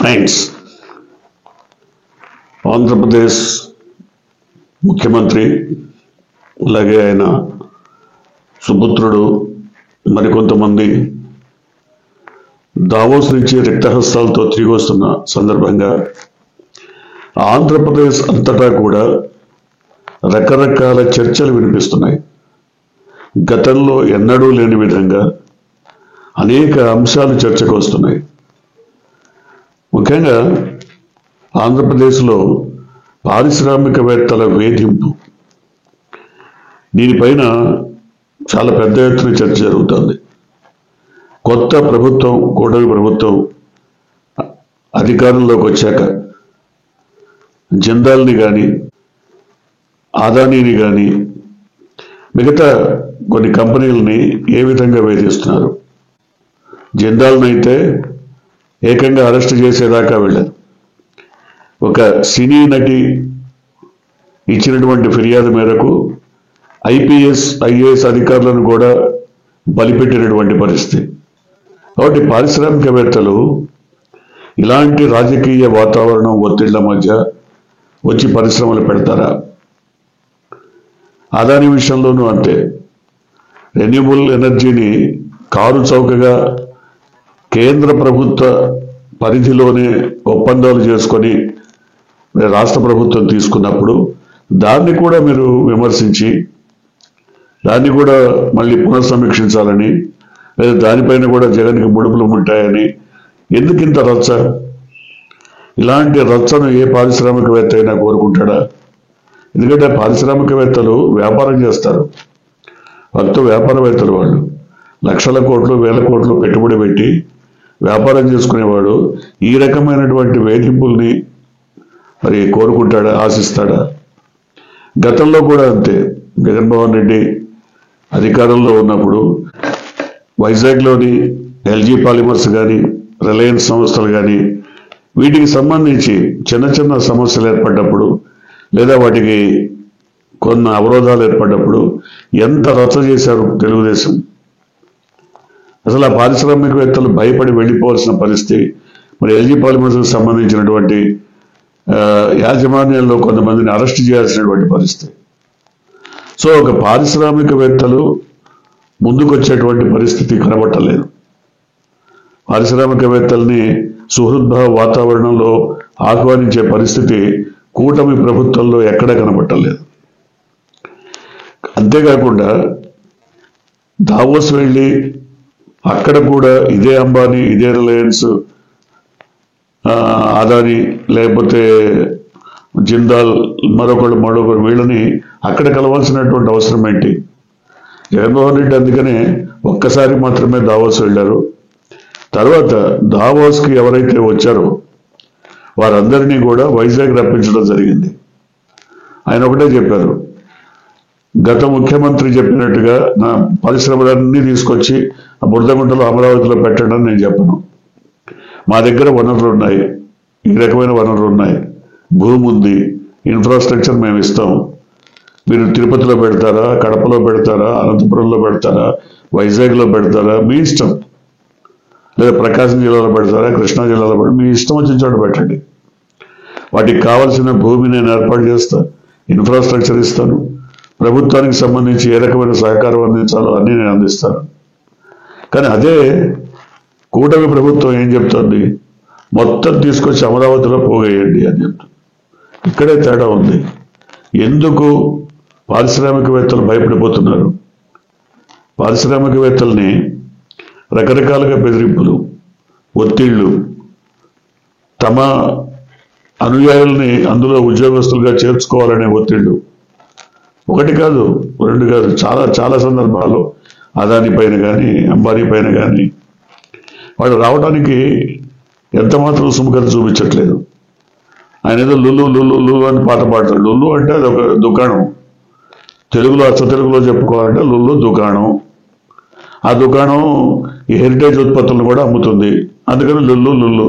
Friends, Andhra Pradesh ముఖ్యమంత్రి అలాగే ఆయన సుపుత్రుడు మరికొంతమంది దావోస్ నుంచి రిక్తహస్తాలతో తిరిగి వస్తున్న సందర్భంగా ఆంధ్రప్రదేశ్ అంతటా కూడా రకరకాల చర్చలు వినిపిస్తున్నాయి. గతంలో ఎన్నడూ లేని విధంగా అనేక అంశాలు చర్చకు వస్తున్నాయి. ముఖ్యంగా ఆంధ్రప్రదేశ్లో పారిశ్రామికవేత్తల వేధింపు, దీనిపైన చాలా పెద్ద ఎత్తున చర్చ జరుగుతుంది. కొత్త ప్రభుత్వం, కూటమి ప్రభుత్వం అధికారంలోకి వచ్చాక జిందాల్ని కానీ అదానీని కానీ మిగతా కొన్ని కంపెనీలని ఏ విధంగా వేధిస్తున్నారు. జిందాల్నైతే ఏకంగా అరెస్ట్ చేసేదాకా వెళ్ళారు. ఒక సినీ నటి ఇచ్చినటువంటి ఫిర్యాదు మేరకు ఐపీఎస్ ఐఏఎస్ అధికారులను కూడా బలిపెట్టినటువంటి పరిస్థితి. కాబట్టి పారిశ్రామికవేత్తలు ఇలాంటి రాజకీయ వాతావరణం ఒత్తిళ్ల మధ్య వచ్చి పరిశ్రమలు పెడతారా? అదాని విషయంలోనూ అంతే. రెన్యూబుల్ ఎనర్జీని కారు చౌకగా కేంద్ర ప్రభుత్వ పరిధిలోనే ఒప్పందాలు చేసుకొని రాష్ట్ర ప్రభుత్వం తీసుకున్నప్పుడు దాన్ని కూడా మీరు విమర్శించి దాన్ని కూడా మళ్ళీ పునఃసమీక్షించాలని, లేదా దానిపైన కూడా జగన్కి ముడుపులు ఉంటాయని ఎందుకు ఇంత రచ్చ? ఇలాంటి రచ్చను ఏ పారిశ్రామికవేత్త అయినా కోరుకుంటాడా? ఎందుకంటే పారిశ్రామికవేత్తలు వ్యాపారం చేస్తారు. వాళ్ళతో వ్యాపారవేత్తలు వాళ్ళు లక్షల కోట్లు వేల కోట్లు పెట్టుబడి పెట్టి వ్యాపారం చేసుకునేవాడు ఈ రకమైనటువంటి వేధింపుల్ని మరి కోరుకుంటాడా, ఆశిస్తాడా? గతంలో కూడా అంతే. జగన్మోహన్ రెడ్డి అధికారంలో ఉన్నప్పుడు వైజాగ్లోని ఎల్జీ పాలిమర్స్ కానీ రిలయన్స్ సంస్థలు కానీ వీటికి సంబంధించి చిన్న చిన్న సమస్యలు ఏర్పడ్డప్పుడు లేదా వాటికి కొన్ని అవరోధాలు ఏర్పడ్డప్పుడు ఎంత రచ్చ చేశారు తెలుగుదేశం. అసలు ఆ పారిశ్రామికవేత్తలు భయపడి వెళ్ళిపోవాల్సిన పరిస్థితి. మరి ఎల్జీ పాలిమర్స్కి సంబంధించినటువంటి యాజమాన్యంలో కొంతమందిని అరెస్ట్ చేయాల్సినటువంటి పరిస్థితి. సో ఒక పారిశ్రామికవేత్తలు ముందుకొచ్చేటువంటి పరిస్థితి కనబట్టలేదు. పారిశ్రామికవేత్తల్ని సుహృద్భావ వాతావరణంలో ఆహ్వానించే పరిస్థితి కూటమి ప్రభుత్వంలో ఎక్కడ కనబట్టలేదు. అంతేకాకుండా దావోస్ వెళ్ళి అక్కడ కూడా ఇదే అంబానీ, ఇదే రిలయన్స్, అదాని, లేకపోతే జిందాల్, మరొకరు వీళ్ళని అక్కడ కలవాల్సినటువంటి అవసరం ఏంటి? జగన్మోహన్ రెడ్డి అందుకనే ఒక్కసారి మాత్రమే దావోస్ వెళ్ళారు. తర్వాత దావోస్కి ఎవరైతే వచ్చారో వారందరినీ కూడా వైజాగ్ రప్పించడం జరిగింది. ఆయన ఒకటే చెప్పారు, గత ముఖ్యమంత్రి చెప్పినట్టుగా నా పరిశ్రమలన్నీ తీసుకొచ్చి ఆ బురదగుంటలో అమరావతిలో పెట్టండి అని నేను చెప్పను. మా దగ్గర వనరులు ఉన్నాయి, ఈ రకమైన వనరులు ఉన్నాయి, భూమి ఉంది, ఇన్ఫ్రాస్ట్రక్చర్ మేము ఇస్తాం. మీరు తిరుపతిలో పెడతారా, కడపలో పెడతారా, అనంతపురంలో పెడతారా, వైజాగ్లో పెడతారా, మీ ఇష్టం. లేదా ప్రకాశం జిల్లాలో పెడతారా, కృష్ణా జిల్లాలో పెడతారా, మీ ఇష్టం వచ్చిన చోట పెట్టండి. వాటికి కావాల్సిన భూమి నేను ఏర్పాటు చేస్తా, ఇన్ఫ్రాస్ట్రక్చర్ ఇస్తాను, ప్రభుత్వానికి సంబంధించి ఏ రకమైన సహకారం అందించాలో అన్నీ నేను అందిస్తాను. కానీ అదే కూటమి ప్రభుత్వం ఏం చెప్తుంది? మొత్తం తీసుకొచ్చి అమరావతిలో పోగేయండి అని చెప్తుంది. ఇక్కడే తేడా ఉంది. ఎందుకు పారిశ్రామికవేత్తలు భయపడిపోతున్నారు? పారిశ్రామికవేత్తల్ని రకరకాలుగా బెదిరింపులు, ఒత్తిళ్లు, తమ అనుయాయుల్ని అందులో ఉద్యోగస్తులుగా చేర్చుకోవాలనే ఒత్తిళ్లు ఒకటి కాదు, రెండు కాదు, చాలా చాలా సందర్భాల్లో అదాని పైన కానీ అంబానీ పైన కానీ వాళ్ళు రావడానికి ఎంత మాత్రం సుముఖత చూపించట్లేదు. ఆయన ఏదో లుల్లు లుల్లు లుల్లు అని పాట పాడతాడు. లుల్లు అంటే అది ఒక దుకాణం. తెలుగులో అచ్చ తెలుగులో చెప్పుకోవాలంటే లుల్లు దుకాణం. ఆ దుకాణం ఈ హెరిటేజ్ ఉత్పత్తులను కూడా అమ్ముతుంది. అందుకని లుల్లు లుల్లు.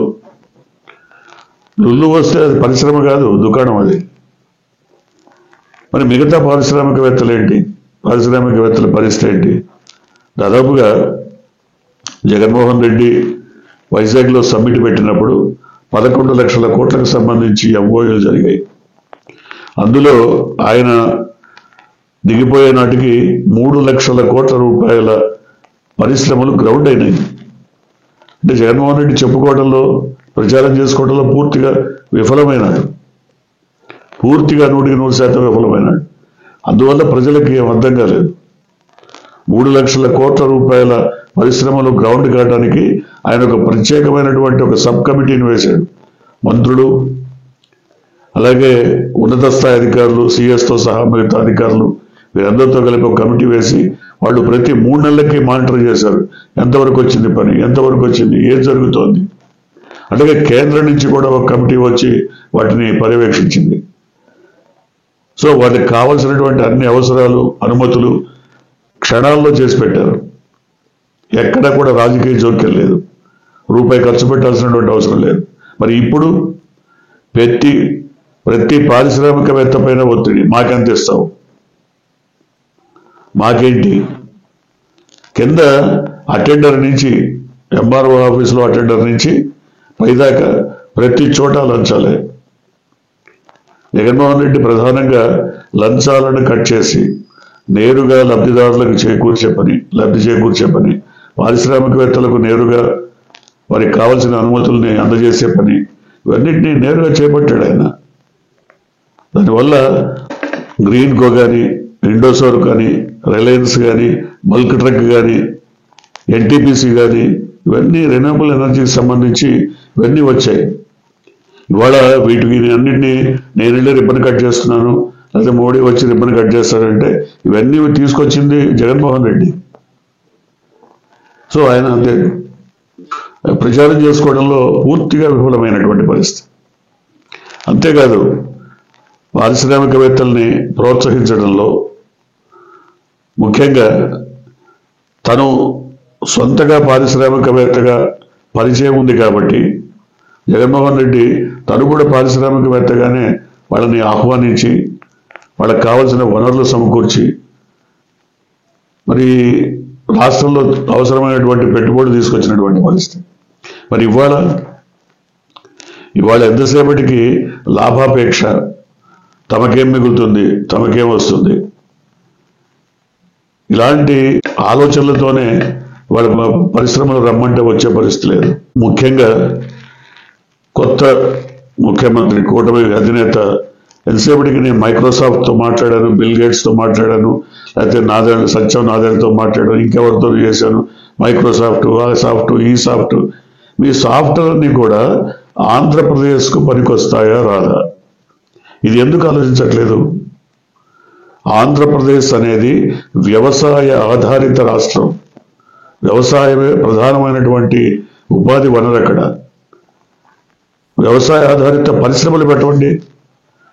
లుల్లు వస్తే అది పరిశ్రమ కాదు, దుకాణం అది. మరి మిగతా పారిశ్రామికవేత్తలు ఏంటి? పారిశ్రామికవేత్తల పరిస్థితి ఏంటి? దాదాపుగా జగన్మోహన్ రెడ్డి వైజాగ్లో సమ్మిట్ పెట్టినప్పుడు 11 లక్షల కోట్లకు సంబంధించి ఎంఓయూలు జరిగాయి. అందులో ఆయన దిగిపోయే నాటికి 3 లక్షల కోట్ల రూపాయల పరిశ్రమలు గ్రౌండ్ అయినాయి. అంటే జగన్మోహన్ రెడ్డి చెప్పుకోవడంలో, ప్రచారం చేసుకోవడంలో పూర్తిగా విఫలమైనాడు. పూర్తిగా 100% విఫలమైనాడు. అందువల్ల ప్రజలకి ఏం అర్థం కాలేదు. 3 లక్షల కోట్ల రూపాయల పరిశ్రమలు గ్రౌండ్ కావడానికి ఆయన ఒక ప్రత్యేకమైనటువంటి ఒక సబ్ కమిటీని వేశాడు. మంత్రులు, అలాగే ఉన్నత స్థాయి అధికారులు, సిఎస్తో సహా మిగతా అధికారులు వీరందరితో కలిపి ఒక కమిటీ వేసి వాళ్ళు ప్రతి 3 నెలలకి మానిటర్ చేశారు. ఎంతవరకు వచ్చింది పని, ఎంతవరకు వచ్చింది, ఏం జరుగుతోంది. అలాగే కేంద్రం నుంచి కూడా ఒక కమిటీ వచ్చి వాటిని పర్యవేక్షించింది. సో వాటికి కావాల్సినటువంటి అన్ని అవసరాలు, అనుమతులు క్షణాల్లో చేసి పెట్టారు. ఎక్కడా కూడా రాజకీయ జోక్యం లేదు. రూపాయి ఖర్చు పెట్టాల్సినటువంటి అవసరం లేదు. మరి ఇప్పుడు ప్రతి పారిశ్రామికవేత్త పైన ఒత్తిడి. మాకెంత ఇస్తావు, మాకేంటి. కింద అటెండర్ నుంచి, ఎంఆర్ఓ ఆఫీసులో అటెండర్ నుంచి పైదాకా ప్రతి చోట లంచాలే. జగన్మోహన్ రెడ్డి ప్రధానంగా లంచాలను కట్ చేసి నేరుగా లబ్ధి చేకూర్చే పని, పారిశ్రామికవేత్తలకు నేరుగా వారికి కావాల్సిన అనుమతుల్ని అందజేసే పని, ఇవన్నింటినీ నేరుగా చేపట్టాడు ఆయన. దానివల్ల గ్రీన్కో కానీ, ఇండోసోర్ కానీ, రిలయన్స్ కానీ, బల్క్ ట్రక్ కానీ, ఎన్టీపీసీ కానీ, ఇవన్నీ రెన్యూవబుల్ ఎనర్జీకి సంబంధించి ఇవన్నీ వచ్చాయి. ఇవాళ వీటికి అన్నింటినీ నేను వెళ్ళి రిబ్బన్ కట్ చేస్తున్నాను, లేదా మోడీ వచ్చి రిబ్బన్ కట్ చేస్తాడంటే ఇవన్నీ తీసుకొచ్చింది జగన్మోహన్ రెడ్డి. సో ఆయన అంతే ప్రచారం చేసుకోవడంలో పూర్తిగా విఫలమైనటువంటి పరిస్థితి. అంతేకాదు పారిశ్రామికవేత్తల్ని ప్రోత్సహించడంలో ముఖ్యంగా తను సొంతగా పారిశ్రామికవేత్తగా పరిచయం ఉంది కాబట్టి జగన్మోహన్ రెడ్డి తను కూడా పారిశ్రామికవేత్తగానే వాళ్ళని ఆహ్వానించి వాళ్ళకి కావాల్సిన వనరులు సమకూర్చి మరి రాష్ట్రంలో అవసరమైనటువంటి పెట్టుబడులు తీసుకొచ్చినటువంటి పరిస్థితి. మరి ఇవాళ ఎంతసేపటికి లాభాపేక్ష, తమకేం మిగులుతుంది, తమకేం వస్తుంది, ఇలాంటి ఆలోచనలతోనే వాళ్ళ పరిశ్రమలు రమ్మంటే వచ్చే పరిస్థితి లేదు. ముఖ్యంగా కొత్త ముఖ్యమంత్రి, కూటమి అధినేత ఎంతసేపటికి నేను మైక్రోసాఫ్ట్తో మాట్లాడాను, బిల్ గేట్స్తో మాట్లాడాను, లేకపోతే సత్యం నాదేళ్లతో మాట్లాడాను, ఇంకెవరితో చేశాను, మైక్రోసాఫ్ట్, ఆ సాఫ్ట్, ఈ సాఫ్ట్. మీ సాఫ్ట్వేర్ని కూడా ఆంధ్రప్రదేశ్కు పనికొస్తాయా రాదా? ఇది ఎందుకు ఆలోచించట్లేదు? ఆంధ్రప్రదేశ్ అనేది వ్యవసాయ ఆధారిత రాష్ట్రం. వ్యవసాయమే ప్రధానమైనటువంటి ఉపాధి వనరు. అక్కడ వ్యవసాయ ఆధారిత పరిశ్రమలు పెట్టండి.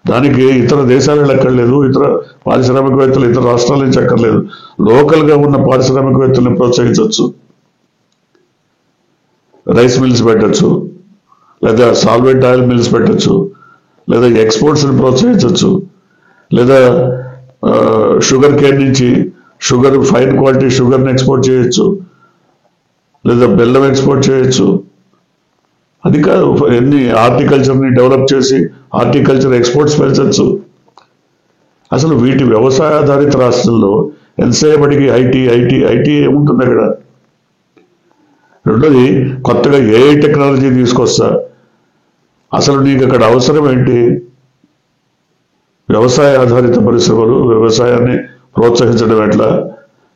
దానికి ఇతర దేశాలు ఎక్కర్లేదు, ఇతర పారిశ్రామికవేత్తలు ఇతర రాష్ట్రాల నుంచి ఎక్కర్లేదు. లోకల్గా ఉన్న పారిశ్రామికవేత్తలను ప్రోత్సహించవచ్చు. రైస్ మిల్స్ పెట్టచ్చు, లేదా సాల్వెంట్ ఆయిల్ మిల్స్ పెట్టచ్చు, లేదా ఎక్స్పోర్ట్స్ని ప్రోత్సహించవచ్చు, లేదా షుగర్ కేన్ నుంచి ఫైన్ క్వాలిటీ షుగర్ని ఎక్స్పోర్ట్ చేయొచ్చు, లేదా బెల్లం ఎక్స్పోర్ట్ చేయొచ్చు. అది కాదు, హార్టికల్చర్ని డెవలప్ చేసి హార్టికల్చర్ ఎక్స్పోర్ట్స్ పెంచవచ్చు. అసలు వీటి వ్యవసాయ ఆధారిత రాష్ట్రంలో ఎంతసేపటికి ఐటీ ఏముంటుంది అక్కడ? రెండోది, కొత్తగా ఏఐ టెక్నాలజీ తీసుకొస్తా. అసలు నీకు అక్కడ అవసరం ఏంటి? వ్యవసాయ ఆధారిత పరిశ్రమలు, వ్యవసాయాన్ని ప్రోత్సహించడం ఎట్లా,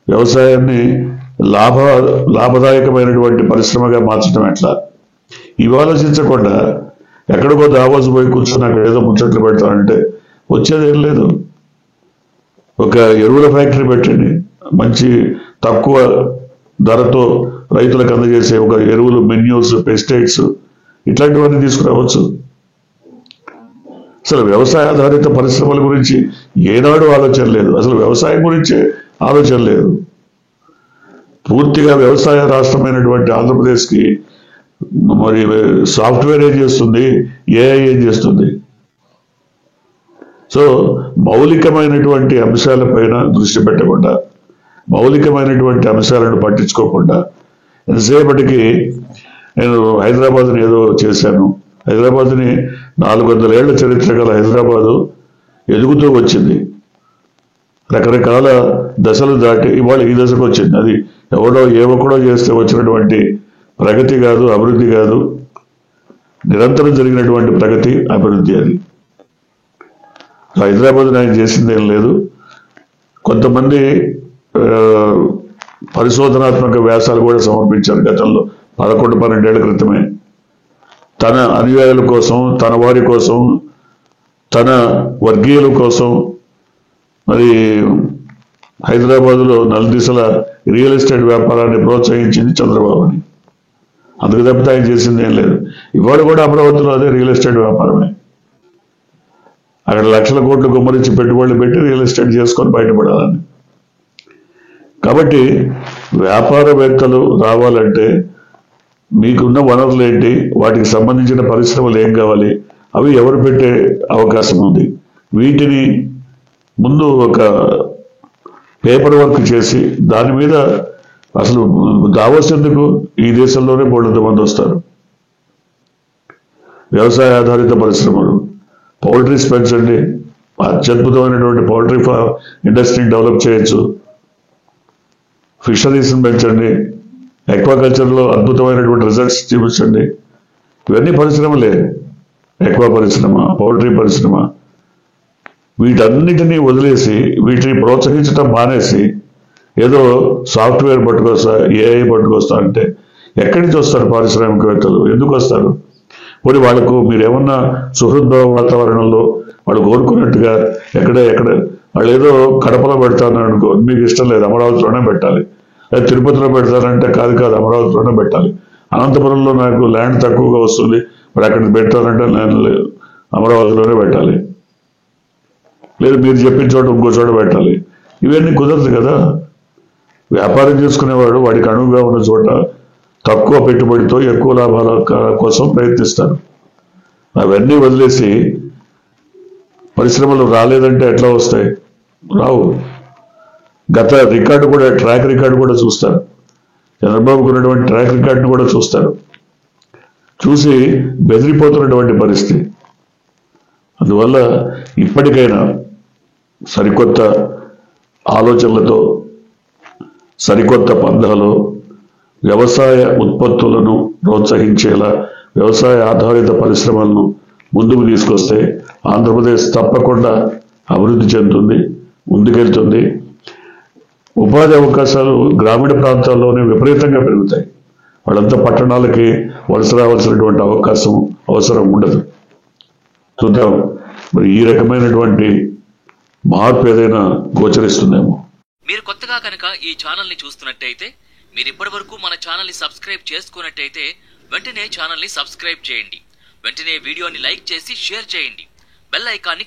వ్యవసాయాన్ని లాభదాయకమైనటువంటి పరిశ్రమగా మార్చడం ఎట్లా, ఇవి ఆలోచించకుండా ఎక్కడికో దావోస్ పోయి కూర్చొని అక్కడ ఏదో ముచ్చట్లు పెడతానంటే వచ్చేదేం లేదు. ఒక ఎరువుల ఫ్యాక్టరీ పెట్టండి, మంచి తక్కువ ధరతో రైతులకు అందజేసే ఒక ఎరువులు, మెన్యూస్, పెస్టిసైడ్స్ ఇట్లాంటివన్నీ తీసుకురావచ్చు. అసలు వ్యవసాయ ఆధారిత పరిశ్రమల గురించి ఏనాడు ఆలోచన లేదు. అసలు వ్యవసాయం గురించే ఆలోచన లేదు. పూర్తిగా వ్యవసాయ రాష్ట్రమైనటువంటి ఆంధ్రప్రదేశ్కి మరి సాఫ్ట్వేర్ ఏం చేస్తుంది, ఏఐ ఏం చేస్తుంది? సో మౌలికమైనటువంటి అంశాలపైన దృష్టి పెట్టకుండా, మౌలికమైనటువంటి అంశాలను పట్టించుకోకుండా ఎంతసేపటికి నేను హైదరాబాద్ని ఏదో చేశాను, హైదరాబాద్ని 400 ఏళ్ల చరిత్ర గల హైదరాబాదు ఎదుగుతూ వచ్చింది. రకరకాల దశలు దాటి ఇవాళ ఈ దశకు వచ్చింది. అది ఎవడో ఏవొక్కడో చేస్తే వచ్చినటువంటి ప్రగతి కాదు, అభివృద్ధి కాదు, నిరంతరం జరిగినటువంటి ప్రగతి, అభివృద్ధి. అది హైదరాబాద్ ఆయన చేసింది ఏం లేదు. కొంతమంది పరిశోధనాత్మక వ్యాసాలు కూడా సమర్పించారు గతంలో 11-12 ఏళ్ల క్రితమే. తన అనుయాయుల కోసం, తన వారి కోసం, తన వర్గీయుల కోసం మరి హైదరాబాదులో నలుదిశల రియల్ ఎస్టేట్ వ్యాపారాన్ని ప్రోత్సహించింది చంద్రబాబుని. అందుకు తప్పితే ఆయన చేసింది ఏం లేదు. ఇవాళ కూడా అమరావతిలో అదే రియల్ ఎస్టేట్ వ్యాపారమే. అక్కడ లక్షల కోట్లు గుమ్మరించి పెట్టుబడులు పెట్టి రియల్ ఎస్టేట్ చేసుకొని బయటపడాలని. కాబట్టి వ్యాపారవేత్తలు రావాలంటే మీకున్న వనరులు ఏంటి, వాటికి సంబంధించిన పరిశ్రమలు ఏం కావాలి, అవి ఎవరు పెట్టే అవకాశం ఉంది, వీటిని ముందు ఒక పేపర్ వర్క్ చేసి దాని మీద అసలు దావోస్ ఎందుకు, ఈ దేశంలోనే బోల్డంత మంది వస్తారు. వ్యవసాయ ఆధారిత పరిశ్రమలు, పౌల్ట్రీస్ పెంచండి, అత్యద్భుతమైనటువంటి పౌల్ట్రీ ఇండస్ట్రీని డెవలప్ చేయొచ్చు. ఫిషరీస్ని పెంచండి, ఎక్వాకల్చర్లో అద్భుతమైనటువంటి రిజల్ట్స్ చూపించండి. ఇవన్నీ పరిశ్రమలే. ఎక్వా పరిశ్రమ, పౌల్ట్రీ పరిశ్రమ, వీటన్నిటినీ వదిలేసి వీటిని ప్రోత్సహించడం మానేసి ఏదో సాఫ్ట్వేర్ పట్టుకొస్తా, ఏఐ పట్టుకొస్తా అంటే ఎక్కడి నుంచి వస్తారు పారిశ్రామికవేత్తలు? ఎందుకు వస్తారు? పోనీ వాళ్లకు మీరేమన్నా సుహృద్భావ వాతావరణంలో వాళ్ళు కోరుకున్నట్టుగా ఎక్కడ వాళ్ళు ఏదో కడపలో పెడతారని అనుకో, మీకు ఇష్టం లేదు, అమరావతిలోనే పెట్టాలి. లేదా తిరుపతిలో పెడతారంటే కాదు, అమరావతిలోనే పెట్టాలి. అనంతపురంలో నాకు ల్యాండ్ తక్కువగా వస్తుంది, మరి అక్కడ పెడతారంటే ల్యాండ్ లేదు, అమరావతిలోనే పెట్టాలి. లేదు మీరు చెప్పిన చోట ఇంకో చోట పెట్టాలి. ఇవన్నీ కుదరదు కదా. వ్యాపారం చేసుకునేవాడు వాడికి అనువుగా ఉన్న చోట తక్కువ పెట్టుబడితో ఎక్కువ లాభాల కోసం ప్రయత్నిస్తారు. అవన్నీ వదిలేసి పరిశ్రమలు రాలేదంటే ఎట్లా వస్తాయి? రావు. గత రికార్డు కూడా, ట్రాక్ రికార్డు కూడా చూస్తారు. చంద్రబాబుకు ఉన్నటువంటి ట్రాక్ రికార్డును కూడా చూస్తారు. చూసి బెదిరిపోతున్నటువంటి పరిస్థితి. అందువల్ల ఇప్పటికైనా సరికొత్త ఆలోచనలతో, సరికొత్త పంథాలో వ్యవసాయ ఉత్పత్తులను ప్రోత్సహించేలా వ్యవసాయ ఆధారిత పరిశ్రమలను ముందుకు తీసుకొస్తే ఆంధ్రప్రదేశ్ తప్పకుండా అభివృద్ధి చెందుతుంది, ముందుకెళ్తుంది. ఉపాధి అవకాశాలు గ్రామీణ ప్రాంతాల్లోనే విపరీతంగా పెరుగుతాయి. వాళ్ళంతా పట్టణాలకి వలస రావాల్సినటువంటి అవసరం ఉండదు. చూద్దాం మరి ఈ రకమైనటువంటి మార్పు ఏదైనా గోచరిస్తుందేమో. మీరు కొత్తగా కనుక ఈ ఛానల్ ని చూస్తున్నట్టయితే, మీరు ఇప్పటి వరకు మన ఛానల్ ని సబ్స్క్రైబ్ చేసుకున్నట్టయితే వెంటనే ఛానల్ ని సబ్స్క్రైబ్ చేయండి. వెంటనే వీడియోని లైక్ చేసి షేర్ చేయండి. బెల్ ఐకాన్ని